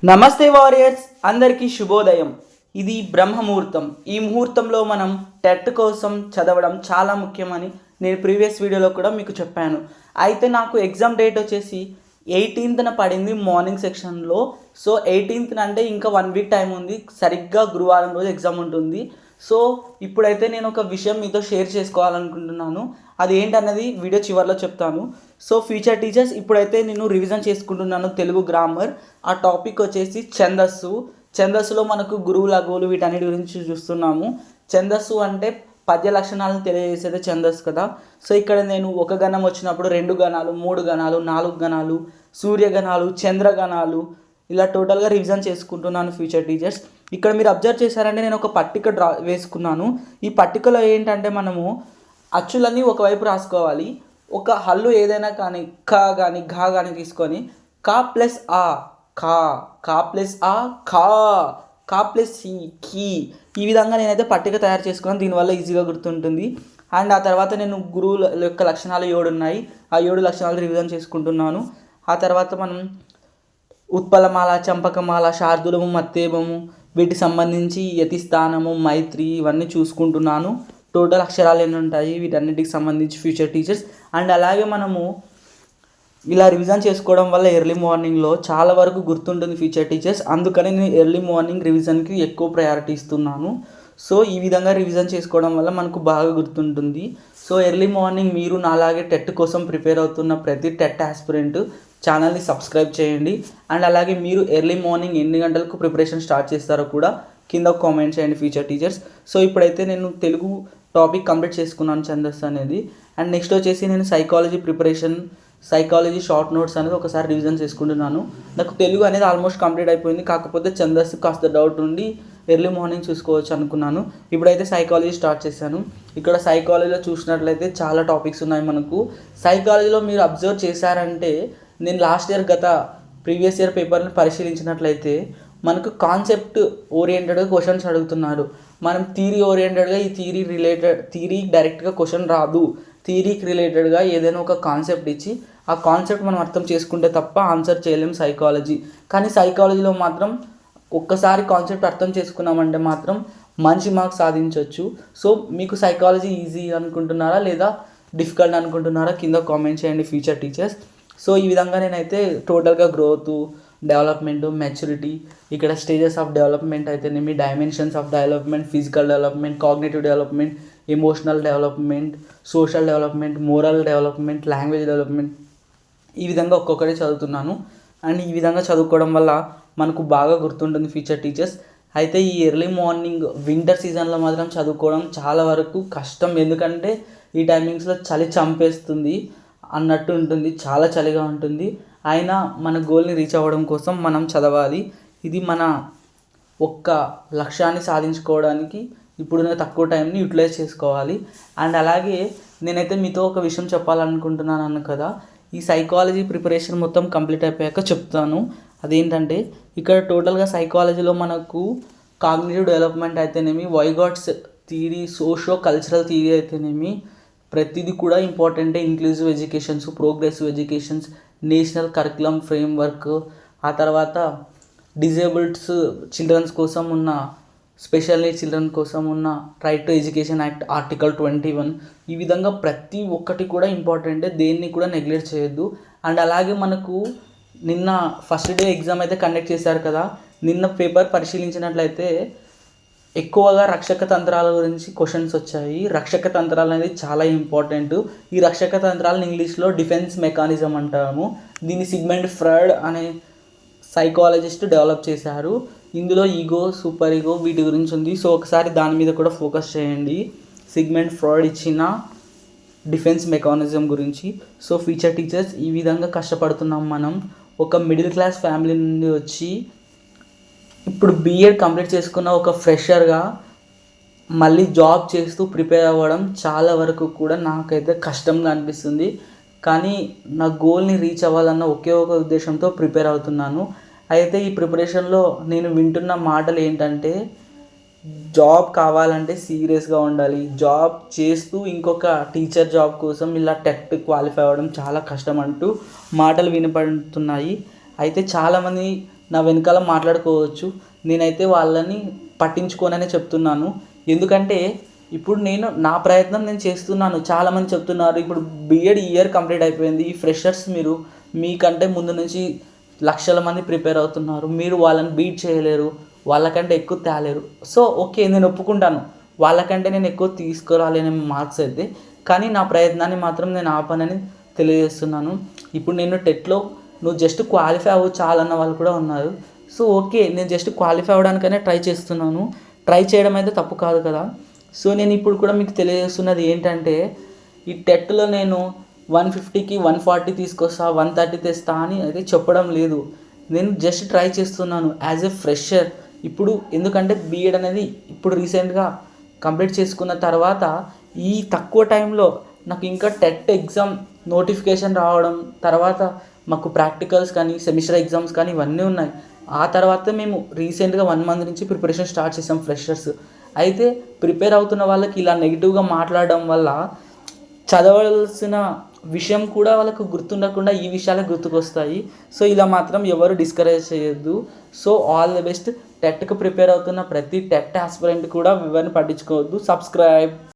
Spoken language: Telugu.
నమస్తే వారియర్స్, అందరికీ శుభోదయం. ఇది బ్రహ్మముహూర్తం. ఈ ముహూర్తంలో మనం టెట్ కోసం చదవడం చాలా ముఖ్యమని నేను ప్రీవియస్ వీడియోలో కూడా మీకు చెప్పాను. అయితే నాకు ఎగ్జామ్ డేట్ వచ్చేసి 18న పడింది మార్నింగ్ సెక్షన్లో. సో 18న అంటే ఇంకా 1 వీక్ టైం ఉంది. సరిగ్గా గురువారం రోజు ఎగ్జామ్ ఉంటుంది. సో ఇప్పుడైతే నేను ఒక విషయం మీతో షేర్ చేసుకోవాలనుకుంటున్నాను. అది ఏంటన్నది వీడియో చివరిలో చెప్తాను. సో ఫ్యూచర్ టీచర్స్, ఇప్పుడైతే నేను రివిజన్ చేసుకుంటున్నాను తెలుగు గ్రామర్. ఆ టాపిక్ వచ్చేసి ఛందస్సు. ఛందస్సులో మనకు గురువు లఘువులు వీటన్నిటి గురించి చూస్తున్నాము. ఛందస్సు అంటే పద్య లక్షణాలను తెలియజేసేది ఛందస్సు కదా. సో ఇక్కడ నేను ఒక గణం వచ్చినప్పుడు 2 గణాలు, 3 గణాలు, 4 గణాలు, సూర్యగణాలు, చంద్రగణాలు, ఇలా టోటల్గా రివిజన్ చేసుకుంటున్నాను ఫ్యూచర్ టీచర్స్. ఇక్కడ మీరు అబ్జర్వ్ చేశారంటే నేను ఒక పట్టిక వేసుకున్నాను. ఈ పట్టికలో ఏంటంటే మనము అచ్చులన్నీ ఒకవైపు రాసుకోవాలి. ఒక హల్లు ఏదైనా కానీ క కానీ ఘా కానీ తీసుకొని కా ప్లస్ ఆ కా, కా ప్లస్ ఆ ఖా, కా ప్లస్ సి కీ, ఈ విధంగా నేనైతే పట్టిక తయారు చేసుకున్నాను. దీనివల్ల ఈజీగా గుర్తుంటుంది. అండ్ ఆ తర్వాత నేను గురువుల యొక్క లక్షణాలు 7 ఉన్నాయి. ఆ 7 లక్షణాలు రివిజన్ చేసుకుంటున్నాను. ఆ తర్వాత మనం ఉత్పలమాల, చంపకమాల, శార్దూలము, మత్తేబము, వీటికి సంబంధించి యతిస్థానము, మైత్రి, ఇవన్నీ చూసుకుంటున్నాను. టోటల్ అక్షరాలు ఎన్ని ఉంటాయి వీటన్నిటికి సంబంధించి ఫ్యూచర్ టీచర్స్. అండ్ అలాగే మనము ఇలా రివిజన్ చేసుకోవడం వల్ల ఎర్లీ మార్నింగ్లో చాలా వరకు గుర్తుంటుంది ఫ్యూచర్ టీచర్స్. అందుకని నేను ఎర్లీ మార్నింగ్ రివిజన్కి ఎక్కువ ప్రయారిటీ ఇస్తున్నాను. సో ఈ విధంగా రివిజన్ చేసుకోవడం వల్ల మనకు బాగా గుర్తుంటుంది. సో ఎర్లీ మార్నింగ్ మీరు నాలాగే టెట్ కోసం ప్రిపేర్ అవుతున్న ప్రతి టెట్ ఆస్పిరెంట్ ఛానల్ని సబ్స్క్రైబ్ చేయండి. అండ్ అలాగే మీరు ఎర్లీ మార్నింగ్ ఎన్ని గంటలకు ప్రిపరేషన్ స్టార్ట్ చేస్తారో కూడా కింద కామెంట్ చేయండి ఫ్యూచర్ టీచర్స్. సో ఇప్పుడైతే నేను తెలుగు టాపిక్ కంప్లీట్ చేసుకున్నాను ఛందస్సు అనేది. అండ్ నెక్స్ట్ వచ్చేసి నేను psychology preparation, psychology short notes అనేది ఒకసారి రివిజన్ చేసుకుంటున్నాను. నాకు తెలుగు అనేది ఆల్మోస్ట్ కంప్లీట్ అయిపోయింది. కాకపోతే ఛందస్సు కాస్త డౌట్ ఉండి ఎర్లీ మార్నింగ్ చూసుకోవచ్చు అనుకున్నాను. ఇప్పుడైతే సైకాలజీ స్టార్ట్ చేశాను. ఇక్కడ సైకాలజీలో చూసినట్లయితే చాలా టాపిక్స్ ఉన్నాయి మనకు. సైకాలజీలో మీరు అబ్జర్వ్ చేశారంటే నేను లాస్ట్ ఇయర్ ప్రీవియస్ ఇయర్ పేపర్ని పరిశీలించినట్లయితే మనకు కాన్సెప్ట్ ఓరియంటెడ్గా క్వశ్చన్స్ అడుగుతున్నారు. మనం థియరీ ఓరియంటెడ్గా ఈ థియరీ డైరెక్ట్గా క్వశ్చన్ రాదు. థియరీకి రిలేటెడ్గా ఏదైనా ఒక కాన్సెప్ట్ ఇచ్చి ఆ కాన్సెప్ట్ మనం అర్థం చేసుకుంటే తప్ప ఆన్సర్ చేయలేం సైకాలజీ. కానీ సైకాలజీలో మాత్రం ఒక్కసారి కాన్సెప్ట్ అర్థం చేసుకున్నామంటే మాత్రం మంచి మార్క్స్ సాధించవచ్చు. సో మీకు సైకాలజీ ఈజీ అనుకుంటున్నారా లేదా డిఫికల్ట్ అనుకుంటున్నారా కింద కామెంట్ చేయండి ఫ్యూచర్ టీచర్స్. సో ఈ విధంగా నేనైతే టోటల్గా గ్రోత్, డెవలప్మెంట్, మెచ్యూరిటీ, ఇక్కడ స్టేజెస్ ఆఫ్ డెవలప్మెంట్ అయితేనేమి, dimensions of development, physical development, cognitive development, emotional development, social development, moral development, language development, ఈ విధంగా ఒక్కొక్కటి చదువుతున్నాను. అండ్ ఈ విధంగా చదువుకోవడం వల్ల మనకు బాగా గుర్తుంటుంది ఫ్యూచర్ టీచర్స్. అయితే ఈ ఎర్లీ మార్నింగ్ వింటర్ సీజన్లో మాత్రం చదువుకోవడం చాలా వరకు కష్టం. ఎందుకంటే ఈ టైమింగ్స్లో చలి చంపేస్తుంది అన్నట్టు ఉంటుంది, చాలా చలిగా ఉంటుంది. అయినా మన గోల్ని రీచ్ అవ్వడం కోసం మనం చదవాలి. ఇది మన ఒక్క లక్ష్యాన్ని సాధించుకోవడానికి ఇప్పుడున్న తక్కువ టైంని యూటిలైజ్ చేసుకోవాలి. అండ్ అలాగే నేనైతే మీతో ఒక విషయం చెప్పాలనుకుంటున్నాను కదా. ఈ సైకాలజీ ప్రిపరేషన్ మొత్తం కంప్లీట్ అయిపోయాక చెప్తాను. అదేంటంటే ఇక్కడ టోటల్గా సైకాలజీలో మనకు కాగ్నిటివ్ డెవలప్మెంట్ అయితేనేమి, వైగాట్స్ థియరీ, సోషో కల్చరల్ థియరీ అయితేనేమి, ప్రతిదీ కూడా ఇంపార్టెంటే. Inclusive educations, progressive educations, national curriculum framework, ఆ తర్వాత డిజేబుల్డ్స్ చిల్డ్రన్స్ కోసం ఉన్న, స్పెషల్ నీడ్స్ చిల్డ్రన్ కోసం ఉన్న right to education act article 21, ఈ విధంగా ప్రతి ఒక్కటి కూడా ఇంపార్టెంటే, దేన్ని కూడా నెగ్లెక్ట్ చేయొద్దు. అండ్ అలాగే మనకు నిన్న ఫస్ట్ డే ఎగ్జామ్ అయితే కండక్ట్ చేశారు కదా. నిన్న పేపర్ పరిశీలించినట్లయితే ఎక్కువగా రక్షక తంత్రాల గురించి క్వశ్చన్స్ వచ్చాయి. రక్షక తంత్రాలు అనేది చాలా ఇంపార్టెంట్. ఈ రక్షక తంత్రాలను ఇంగ్లీష్లో డిఫెన్స్ మెకానిజం అంటాము. దీన్ని సిగ్మండ్ ఫ్రాయిడ్ అనే సైకాలజిస్ట్ డెవలప్ చేశారు. ఇందులో ఈగో, సూపర్ ఈగో వీటి గురించి ఉంది. సో ఒకసారి దాని మీద కూడా ఫోకస్ చేయండి, సిగ్మండ్ ఫ్రాయిడ్ ఇచ్చిన డిఫెన్స్ మెకానిజం గురించి. సో ఫ్యూచర్ టీచర్స్, ఈ విధంగా కష్టపడుతున్నాం మనం. ఒక మిడిల్ క్లాస్ ఫ్యామిలీ నుండి వచ్చి ఇప్పుడు బీఎడ్ కంప్లీట్ చేసుకున్న ఒక ఫ్రెషర్గా మళ్ళీ జాబ్ చేస్తూ ప్రిపేర్ అవ్వడం చాలా వరకు కూడా నాకైతే కష్టంగా అనిపిస్తుంది. కానీ నా గోల్ని రీచ్ అవ్వాలన్న ఒకే ఒక ఉద్దేశంతో ప్రిపేర్ అవుతున్నాను. అయితే ఈ ప్రిపరేషన్లో నేను వింటున్న మాటలు ఏంటంటే, జాబ్ కావాలంటే సీరియస్గా ఉండాలి, జాబ్ చేస్తూ ఇంకొక టీచర్ జాబ్ కోసం ఇలా టెట్ క్వాలిఫై అవ్వడం చాలా కష్టం అంటూ మాటలు వినపడుతున్నాయి. అయితే చాలామంది నా వెనకాల మాట్లాడుకోవచ్చు. నేనైతే వాళ్ళని పట్టించుకోననే చెప్తున్నాను. ఎందుకంటే ఇప్పుడు నేను నా ప్రయత్నం నేను చేస్తున్నాను. చాలామంది చెప్తున్నారు ఇప్పుడు బీఎడ్ ఇయర్ కంప్లీట్ అయిపోయింది, ఈ ఫ్రెషర్స్ మీరు మీకంటే ముందు నుంచి లక్షల మంది ప్రిపేర్ అవుతున్నారు, మీరు వాళ్ళని బీట్ చేయలేరు, వాళ్ళకంటే ఎక్కువ తేలేరు. సో ఓకే, నేను ఒప్పుకుంటాను వాళ్ళకంటే నేను ఎక్కువ తీసుకురాలేని మార్క్స్ అయితే, కానీ నా ప్రయత్నాన్ని మాత్రం నేను ఆపనని తెలియజేస్తున్నాను. ఇప్పుడు నేను టెట్లో నువ్వు జస్ట్ క్వాలిఫై అవ్వు చాలన్న వాళ్ళు కూడా ఉన్నారు. సో ఓకే, నేను జస్ట్ క్వాలిఫై అవ్వడానికైనా ట్రై చేస్తున్నాను. ట్రై చేయడం అయితే తప్పు కాదు కదా. సో నేను ఇప్పుడు కూడా మీకు తెలియజేస్తున్నది ఏంటంటే, ఈ టెట్లో నేను 150కి 140 తీసుకొస్తా, 130 తెస్తా అని అయితే చెప్పడం లేదు. నేను జస్ట్ ట్రై చేస్తున్నాను యాజ్ ఎ ఫ్రెషర్. ఇప్పుడు ఎందుకంటే బీఎడ్ అనేది ఇప్పుడు రీసెంట్గా కంప్లీట్ చేసుకున్న తర్వాత ఈ తక్కువ టైంలో నాకు ఇంకా టెట్ ఎగ్జామ్ నోటిఫికేషన్ రావడం, తర్వాత మాకు ప్రాక్టికల్స్ కానీ సెమిస్టర్ ఎగ్జామ్స్ కానీ ఇవన్నీ ఉన్నాయి. ఆ తర్వాత మేము రీసెంట్గా 1 మంత్ నుంచి ప్రిపరేషన్ స్టార్ట్ చేసాం ఫ్రెషర్స్. అయితే ప్రిపేర్ అవుతున్న వాళ్ళకి ఇలా నెగిటివ్గా మాట్లాడడం వల్ల చదవాల్సిన విషయం కూడా వాళ్ళకు గుర్తుండకుండా ఈ విషయాలే గుర్తుకొస్తాయి. సో ఇలా మాత్రం ఎవరు డిస్కరేజ్ చేయొద్దు. So all the best. టెట్కి ప్రిపేర్ అవుతున్న ప్రతి టెట్ ఆస్పిరెంట్ కూడా ఎవరిని పట్టించుకోవద్దు. సబ్స్క్రైబ్.